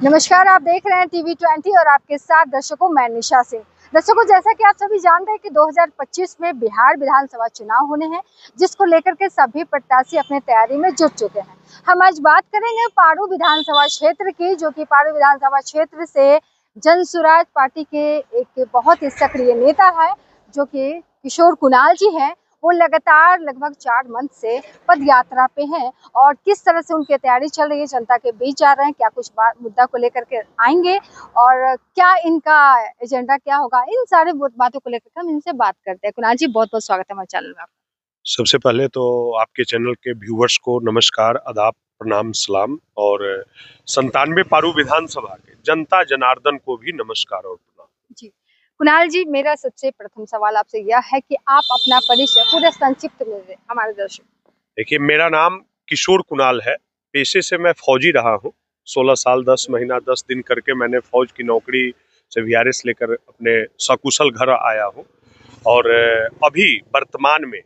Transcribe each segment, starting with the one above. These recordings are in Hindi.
नमस्कार, आप देख रहे हैं टीवी 20 और आपके साथ दर्शकों मैं निशा सिंह। दर्शकों, जैसा कि आप सभी जानते हैं कि 2025 में बिहार विधानसभा चुनाव होने हैं, जिसको लेकर के सभी प्रत्याशी अपने तैयारी में जुट चुके हैं। हम आज बात करेंगे पारू विधानसभा क्षेत्र की, जो कि पारू विधानसभा क्षेत्र से जन सुराज पार्टी के एक बहुत ही सक्रिय नेता है, जो कि किशोर कुणाल जी हैं। वो लगातार लगभग 4 मंथ से पद यात्रा पे हैं और किस तरह से उनकी तैयारी चल रही है, जनता के बीच जा रहे हैं, क्या कुछ मुद्दा को लेकर के आएंगे और क्या इनका एजेंडा क्या होगा, इन सारे बातों को लेकर हम इनसे बात करते हैं। कुणाल जी, बहुत बहुत स्वागत है हमारे चैनल में आपका। सबसे पहले तो आपके चैनल के व्यूवर्स को नमस्कार, आदाब, प्रणाम, सलाम और 97 पारू विधानसभा के जनता जनार्दन को भी नमस्कार और प्रणाम। जी कुणाल जी, मेरा सबसे प्रथम सवाल आपसे यह है कि आप अपना परिचय पूरे संक्षिप्त में दें हमारे दर्शक। देखिए, मेरा नाम किशोर कुणाल है। पेशे से मैं फौजी रहा हूँ। 16 साल 10 महीना 10 दिन करके मैंने फौज की नौकरी से वीआरएस लेकर अपने सकुशल घर आया हूँ और अभी वर्तमान में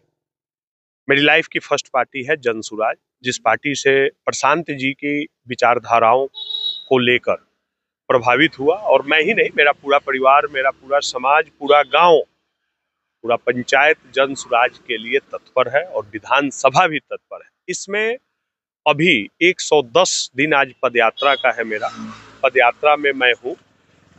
मेरी लाइफ की फर्स्ट पार्टी है जन सुराज, जिस पार्टी से प्रशांत जी की विचारधाराओं को लेकर प्रभावित हुआ। और मैं ही नहीं, मेरा पूरा परिवार, मेरा पूरा समाज, पूरा गांव, पूरा पंचायत जन सुराज के लिए तत्पर है और विधानसभा भी तत्पर है। इसमें अभी 110 दिन आज पदयात्रा का है। मेरा पदयात्रा में मैं हूँ।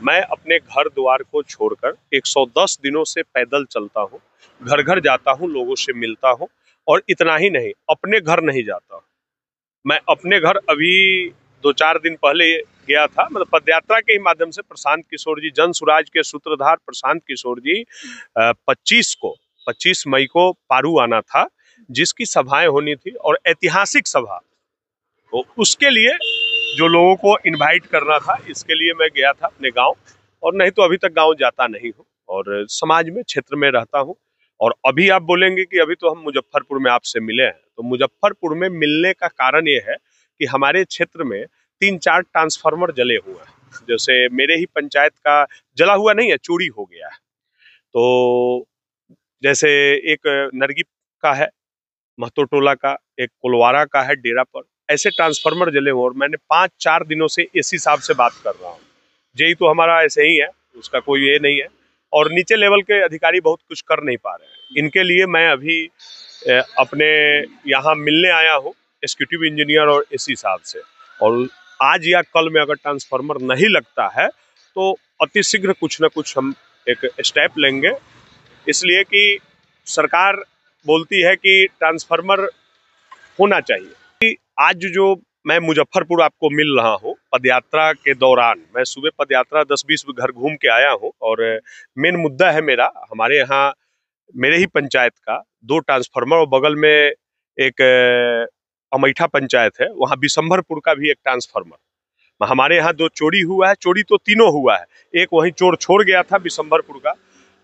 मैं अपने घर द्वार को छोड़कर 110 दिनों से पैदल चलता हूँ, घर घर जाता हूँ, लोगों से मिलता हूँ। और इतना ही नहीं, अपने घर नहीं जाता, मैं अपने घर अभी 2-4 दिन पहले गया था। मतलब पदयात्रा के ही माध्यम से प्रशांत किशोर जी, जन सुराज के सूत्रधार प्रशांत किशोर जी 25 मई को पारू आना था, जिसकी सभाएं होनी थी और ऐतिहासिक सभा, तो उसके लिए जो लोगों को इनवाइट करना था, इसके लिए मैं गया था अपने गांव। और नहीं तो अभी तक गांव जाता नहीं हूँ और समाज में, क्षेत्र में रहता हूँ। और अभी आप बोलेंगे कि अभी तो हम मुजफ्फरपुर में आपसे मिले हैं, तो मुजफ्फरपुर में मिलने का कारण ये है कि हमारे क्षेत्र में 3-4 ट्रांसफार्मर जले हुए हैं। जैसे मेरे ही पंचायत का जला हुआ नहीं है, चोरी हो गया है। तो जैसे एक नरगी का है, महतो टोला का, एक कोलवारा का है डेरा पर, ऐसे ट्रांसफार्मर जले हुए। और मैंने 5-4 दिनों से एसी साहब से बात कर रहा हूँ। जेई तो हमारा ऐसे ही है, उसका कोई ये नहीं है। और नीचे लेवल के अधिकारी बहुत कुछ कर नहीं पा रहे हैं। इनके लिए मैं अभी अपने यहाँ मिलने आया हूँ एग्जीक्यूटिव इंजीनियर और एसी साहब से। और आज या कल में अगर ट्रांसफार्मर नहीं लगता है तो अतिशीघ्र कुछ ना कुछ हम एक स्टेप लेंगे। इसलिए कि सरकार बोलती है कि ट्रांसफार्मर होना चाहिए। कि आज जो मैं मुजफ्फरपुर आपको मिल रहा हूँ, पदयात्रा के दौरान मैं सुबह पदयात्रा 10-20 घर घूम के आया हूँ। और मेन मुद्दा है मेरा, हमारे यहाँ मेरे ही पंचायत का 2 ट्रांसफार्मर और बगल में एक अमैठा पंचायत है, वहाँ बिशंभरपुर का भी एक ट्रांसफार्मर। हमारे यहाँ 2 चोरी हुआ है, चोरी तो तीनों हुआ है, एक वहीं चोर छोड़ गया था बिशंभरपुर का।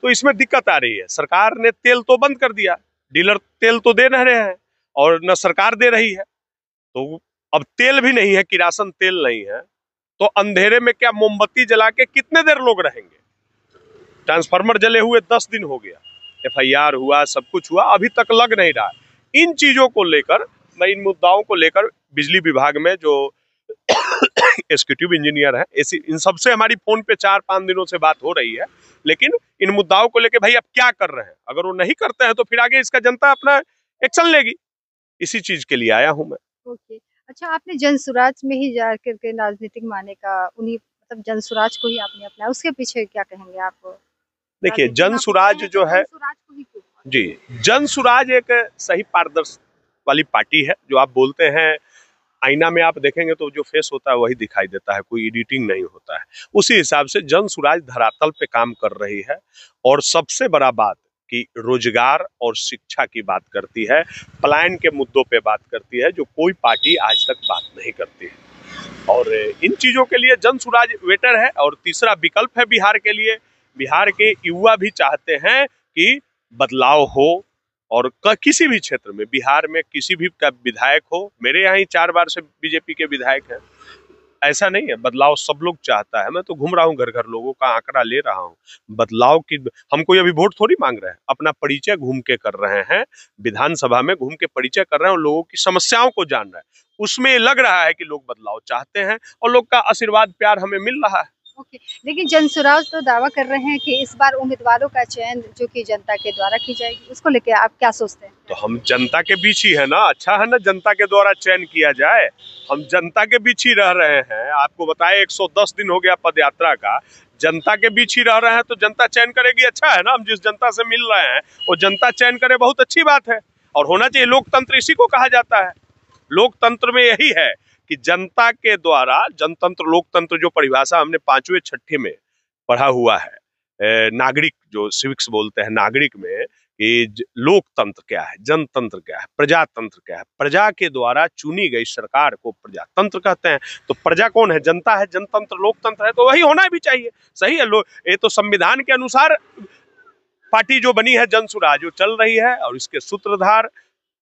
तो इसमें दिक्कत आ रही है। सरकार ने तेल तो बंद कर दिया, डीलर तेल तो दे नहीं रहे हैं और न सरकार दे रही है। तो अब तेल भी नहीं है, किरासन तेल नहीं है, तो अंधेरे में क्या मोमबत्ती जला के कितने देर लोग रहेंगे। ट्रांसफार्मर जले हुए 10 दिन हो गया, एफआईआर हुआ, सब कुछ हुआ, अभी तक लग नहीं रहा। इन चीजों को लेकर, मैं इन मुद्दाओं को लेकर बिजली विभाग में जो एग्जीक्यूटिव इंजीनियर है, इन सबसे हमारी फोन पे 4-5 दिनों से बात हो रही है। लेकिन इन मुद्दाओं को लेकर भाई अब क्या कर रहे हैं, अगर वो नहीं करते हैं तो फिर आगे इसका जनता अपना एक्शन लेगी। इसी चीज के लिए आया हूं मैं। ओके, अच्छा, आपने जन सुराज में ही जा करके राजनीतिक माने का, उन्हीं मतलब जन सुराज को ही आपने अपनाया, उसके पीछे क्या कहेंगे आप? देखिए, जन सुराज जो है जी, जन सुराज एक सही पारदर्शी वाली पार्टी है। जो आप बोलते हैं, आईना में आप देखेंगे तो जो फेस होता है वही दिखाई देता है, कोई एडिटिंग नहीं होता है। उसी हिसाब से जन सुराज धरातल पे काम कर रही है। और सबसे बड़ा बात कि रोजगार और शिक्षा की बात करती है, पलायन के मुद्दों पे बात करती है, जो कोई पार्टी आज तक बात नहीं करती है। और इन चीजों के लिए जन सुराज वेटर है। और तीसरा विकल्प है बिहार के लिए। बिहार के युवा भी चाहते हैं कि बदलाव हो। और किसी भी क्षेत्र में, बिहार में किसी भी का विधायक हो, मेरे यहाँ ही 4 बार से बीजेपी के विधायक हैं, ऐसा नहीं है, बदलाव सब लोग चाहता है। मैं तो घूम रहा हूँ, घर घर लोगों का आंकड़ा ले रहा हूँ। बदलाव की हम कोई अभी वोट थोड़ी मांग रहे हैं, अपना परिचय घूम के कर रहे हैं, विधानसभा में घूम के परिचय कर रहे हैं और लोगों की समस्याओं को जान रहे हैं। उसमें लग रहा है कि लोग बदलाव चाहते हैं और लोग का आशीर्वाद प्यार हमें मिल रहा है। ओके, लेकिन जनसुराज तो दावा कर रहे हैं कि इस बार उम्मीदवारों का चयन जो कि जनता के द्वारा की जाएगी, उसको लेके आप क्या सोचते हैं? तो हम जनता के बीच ही है ना, अच्छा है ना जनता के द्वारा चयन किया जाए। हम जनता के बीच ही रह रहे हैं। आपको बताए 110 दिन हो गया पद यात्रा का, जनता के बीच ही रह रहे हैं तो जनता चयन करेगी। अच्छा है ना, हम जिस जनता से मिल रहे हैं वो जनता चयन करे, बहुत अच्छी बात है और होना चाहिए। लोकतंत्र इसी को कहा जाता है। लोकतंत्र में यही है कि जनता के द्वारा, जनतंत्र लोकतंत्र जो परिभाषा हमने 5वें 6ठे में पढ़ा हुआ है, नागरिक जो सिविक्स बोलते हैं नागरिक में, कि लोकतंत्र क्या है, जनतंत्र क्या है, प्रजातंत्र क्या है। प्रजा के द्वारा चुनी गई सरकार को प्रजातंत्र कहते हैं। तो प्रजा कौन है? जनता है। जनतंत्र लोकतंत्र है तो वही होना भी चाहिए। सही है। ये तो संविधान के अनुसार पार्टी जो बनी है जनसुराज जो चल रही है और इसके सूत्रधार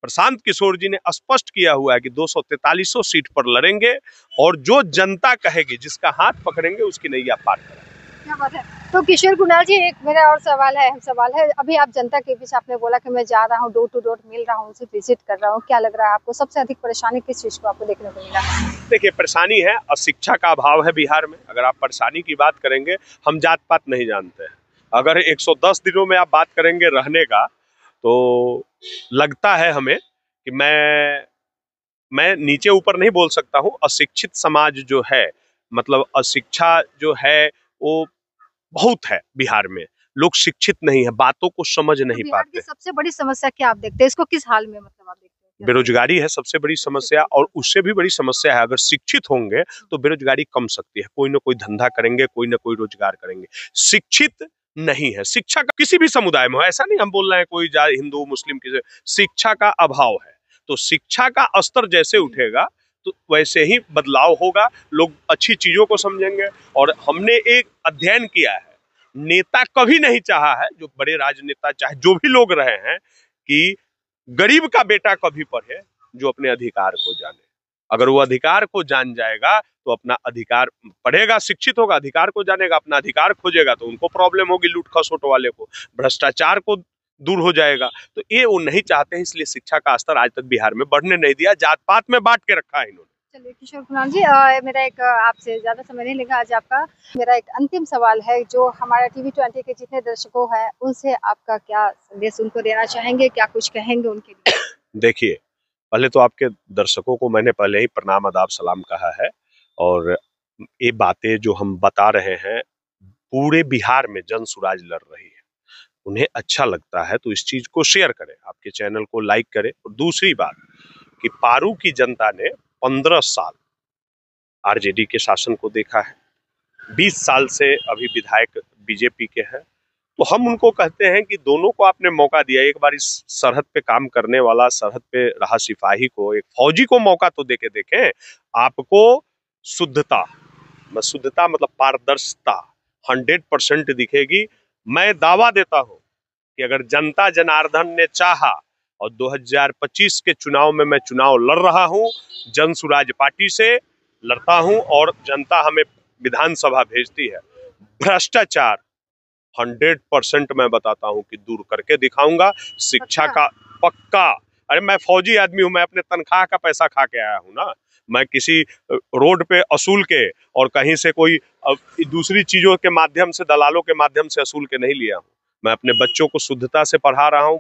प्रशांत किशोर जी ने स्पष्ट किया हुआ है कि 243 सीट पर लड़ेंगे और जो जनता कहेगी, जिसका हाथ पकड़ेंगे उसकी नैया पार करेंगे। क्या बात है। तो किशोर कुणाल जी, एक मेरा और सवाल है, अभी आप जनता के बीच आपने बोला कि मैं जा रहा हूँ, डोर टू डोर मिल रहा हूँ, उनसे विजिट कर रहा हूँ, क्या लग रहा है आपको सबसे अधिक परेशानी किस चीज को आपको देखने को मिला? देखिए, परेशानी है अशिक्षा का अभाव है बिहार में। अगर आप परेशानी की बात करेंगे, हम जात पात नहीं जानते हैं। अगर 110 दिनों में आप बात करेंगे रहने का, तो लगता है हमें कि मैं नीचे ऊपर नहीं बोल सकता हूँ। अशिक्षित समाज जो है, मतलब अशिक्षा जो है वो बहुत है बिहार में। लोग शिक्षित नहीं है, बातों को समझ नहीं बिहार पाते। की सबसे बड़ी समस्या क्या आप देखते हैं? इसको किस हाल में मतलब आप देखते हैं? बेरोजगारी है सबसे बड़ी समस्या और उससे भी बड़ी समस्या है, अगर शिक्षित होंगे तो बेरोजगारी कम सकती है। कोई ना कोई धंधा करेंगे, कोई ना कोई रोजगार करेंगे। शिक्षित नहीं है, शिक्षा का किसी भी समुदाय में हो, ऐसा नहीं हम बोल रहे हैं कोई हिंदू मुस्लिम किसी, शिक्षा का अभाव है। तो शिक्षा का स्तर जैसे उठेगा तो वैसे ही बदलाव होगा, लोग अच्छी चीजों को समझेंगे। और हमने एक अध्ययन किया है, नेता कभी नहीं चाहा है, जो बड़े राजनेता चाहे जो भी लोग रहे हैं, कि गरीब का बेटा कभी पढ़े जो अपने अधिकार को जाने। अगर वो अधिकार को जान जाएगा तो अपना अधिकार पढ़ेगा, शिक्षित होगा, अधिकार को जानेगा, अपना अधिकार खोजेगा तो उनको प्रॉब्लम होगी, लूट खसोट वाले को, भ्रष्टाचार को दूर हो जाएगा। तो ये वो नहीं चाहते हैं, इसलिए शिक्षा का स्तर आज तक बिहार में बढ़ने नहीं दिया, जात पात में बांट के रखा है इन्होंने। चलिए किशोर कुणाल जी, मेरा एक आपसे ज्यादा समय नहीं लेगा आज आपका। मेरा एक अंतिम सवाल है, जो हमारा TV20 के जितने दर्शकों हैं उनसे आपका क्या संदेश उनको देना चाहेंगे, क्या कुछ कहेंगे उनके लिए? देखिए, पहले तो आपके दर्शकों को मैंने पहले ही प्रणाम आदाब सलाम कहा है और ये बातें जो हम बता रहे हैं पूरे बिहार में जनसुराज लड़ रही है, उन्हें अच्छा लगता है तो इस चीज को शेयर करें, आपके चैनल को लाइक करें। और दूसरी बात कि पारू की जनता ने 15 साल आरजेडी के शासन को देखा है, 20 साल से अभी विधायक बीजेपी के हैं, तो हम उनको कहते हैं कि दोनों को आपने मौका दिया। एक बार इस सरहद पे काम करने वाला, सरहद पे रहा सिपाही को, एक फौजी को मौका तो देके देखें। आपको शुद्धता मतलब पारदर्शिता 100% दिखेगी। मैं दावा देता हूं कि अगर जनता जनार्दन ने चाहा, और 2025 के चुनाव में मैं चुनाव लड़ रहा हूं, जनसुराज पार्टी से लड़ता हूं और जनता हमें विधानसभा भेजती है, भ्रष्टाचार 100% मैं बताता हूं कि दूर करके दिखाऊंगा। शिक्षा का पक्का। अरे मैं फौजी आदमी हूं, मैं अपने तनख्वाह का पैसा खा के आया हूं ना, मैं किसी रोड पे असूल के और कहीं से कोई दूसरी चीजों के माध्यम से, दलालों के माध्यम से असूल के नहीं लिया हूं। मैं अपने बच्चों को शुद्धता से पढ़ा रहा हूं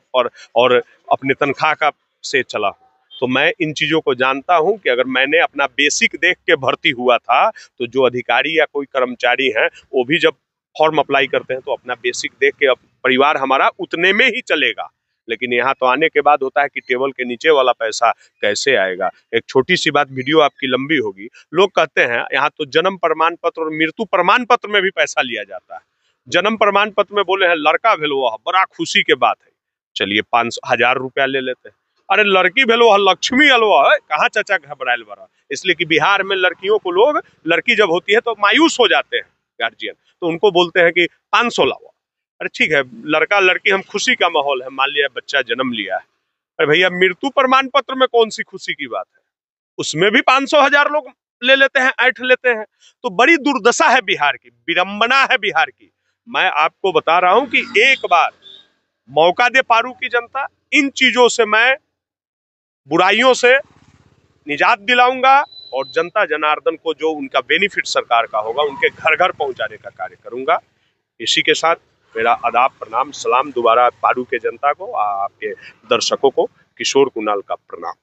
और अपने तनख्वाह का से चला हूं। तो मैं इन चीजों को जानता हूं कि अगर मैंने अपना बेसिक देख के भर्ती हुआ था, तो जो अधिकारी या कोई कर्मचारी हैं वो भी जब फॉर्म अप्लाई करते हैं तो अपना बेसिक देख के परिवार हमारा उतने में ही चलेगा। लेकिन यहाँ तो आने के बाद होता है कि टेबल के नीचे वाला पैसा कैसे आएगा। एक छोटी सी बात, वीडियो आपकी लंबी होगी। लोग कहते हैं यहाँ तो जन्म प्रमाण पत्र और मृत्यु प्रमाण पत्र में भी पैसा लिया जाता है। जन्म प्रमाण पत्र में बोले हैं लड़का भेलो, बड़ा खुशी के बात है, चलिए 5,000 रुपया ले लेते हैं। अरे लड़की भेलो लक्ष्मी अलवा है, कहाँ चाचा घबराइल बड़ा। इसलिए कि बिहार में लड़कियों को लोग, लड़की जब होती है तो मायूस हो जाते हैं गार्जियन, तो उनको बोलते हैं कि 500 लाओ। अरे ठीक है, लड़का लड़की हम खुशी का माहौल है, मान लिया बच्चा जन्म लिया है। अरे भैया मृत्यु प्रमाण पत्र में कौन सी खुशी की बात है, उसमें भी 500,000 लोग ले लेते हैं, ऐंठ लेते हैं। तो बड़ी दुर्दशा है बिहार की, विडंबना है बिहार की। मैं आपको बता रहा हूं कि एक बार मौका दे पारू की जनता, इन चीजों से, मैं बुराइयों से निजात दिलाऊंगा और जनता जनार्दन को जो उनका बेनिफिट सरकार का होगा उनके घर घर पहुंचाने का कार्य करूंगा। इसी के साथ मेरा आदाब, प्रणाम, सलाम दोबारा पारू के जनता को, आपके दर्शकों को किशोर कुणाल का प्रणाम।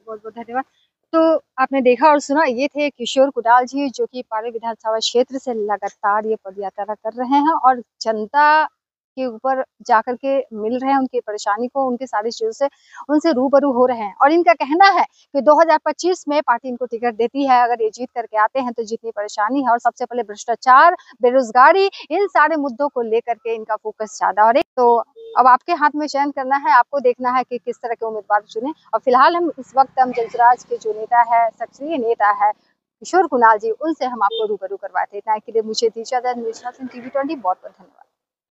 बहुत बहुत धन्यवाद। तो आपने देखा और सुना, ये थे किशोर कुणाल जी, जो कि पारू विधानसभा क्षेत्र से लगातार ये पदयात्रा कर रहे हैं और जनता के ऊपर जाकर के मिल रहे हैं, उनकी परेशानी को, उनकी सारी चीजों से उनसे रूबरू हो रहे हैं। और इनका कहना है कि 2025 में पार्टी इनको टिकट देती है, अगर ये जीत करके आते हैं तो जितनी परेशानी है और सबसे पहले भ्रष्टाचार, बेरोजगारी, इन सारे मुद्दों को लेकर के इनका फोकस ज्यादा हो रहा है। तो अब आपके हाथ में चयन करना है, आपको देखना है कि किस तरह के उम्मीदवार चुने। और फिलहाल हम इस वक्त जनसुराज के जो नेता है, सक्रिय नेता है किशोर कुणाल जी, उनसे हम आपको रूबरू करवाते हैं। इतना के लिए मुझे दीजिए, टीवी 20 बहुत बहुत धन्यवाद।